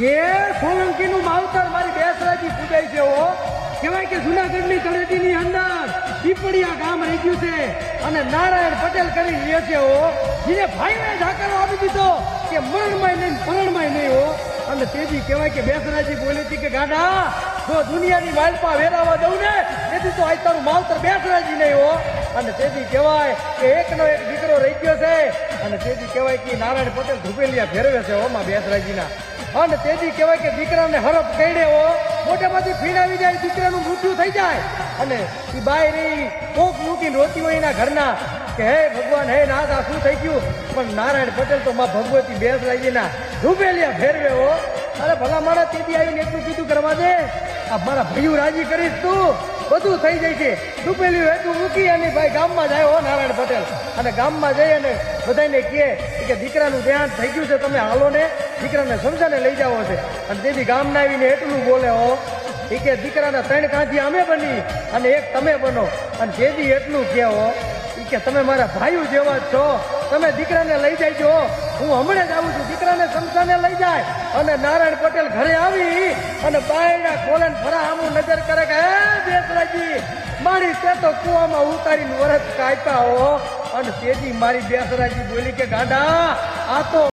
કે સોલંકીનું માવતર મારી બેસરાજી પૂજાય છે હો. કહેવાય કે જુનાગઢની તળેટીની અંદર પીપળિયા ગામ રહી ગયું છે અને નારાયણ પટેલ કરી રહે છે હો. જેને ભાઈને ઢાકરો આપી દીધો કે મરણમાં નહીં પરણમાં નહીં હો. અને તેથી કહેવાય કે બેસરાજી બોલી હતી કે ગાડા જો દુનિયાની માલપા વેરાવા દઉં ને તેથી તો આજ તારું માવતર બેસરાજી નહીં હો. અને તેથી કહેવાય કે એકનો એક દીકરો રહી ગયો છે અને તેથી કહેવાય કે નારાયણ પટેલ ધુપેલિયા ફેરવે છે ઓમાં બેસરાજીના. અને તેથી કહેવાય કે દીકરાને હરફ કહીને હો મોટેમાંથી ફીણ આવી જાય, દીકરાનું મૃત્યુ થઈ જાય અને એ બાય રહી કોક મૂકીને રોતી હોય એના ઘરના કે હે ભગવાન હે નાથ આ શું થઈ ગયું. પણ નારાયણ પટેલ તો માં ભગવતી બેસરાજીના ધુપેલિયા ફેરવે હો. અરે ભલા મારા તેથી આવીને એટલું કીધું કરવા દે આ મારા ભાઈઓ રાજી કરીશ તું બધું થઈ જાય છે. ધુપેલિયું એટલું મૂકી અને ભાઈ ગામમાં જાય હો નારાયણ પટેલ અને ગામમાં જઈ અને બધાને કહે કે દીકરાનું ધ્યાન થઈ ગયું છે, તમે હાલો ને દીકરાને સમજાને લઈ જાવો છે. અને તેથી ગામના આવીને એટલું બોલે હો એ કે દીકરાના 3 કાંધી અમે બની અને એક તમે બનો. અને જેથી એટલું કહે હો એ કે તમે મારા ભાઈઓ જેવા જ છો, તમે દીકરાને લઈ જાય હું હમણાં જ આવું છું. દીકરાને સમજાને લઈ જાય અને નારાયણ પટેલ ઘરે આવી અને બાયના ખોલન ફરા આમું નજર કરે કે હે બેસરાજી મારી તે તો કુવામાં ઉતારીને વરસ કાપ્યા હો. અને તેથી મારી બેસરાજી બોલી કે ગાંડા આ તો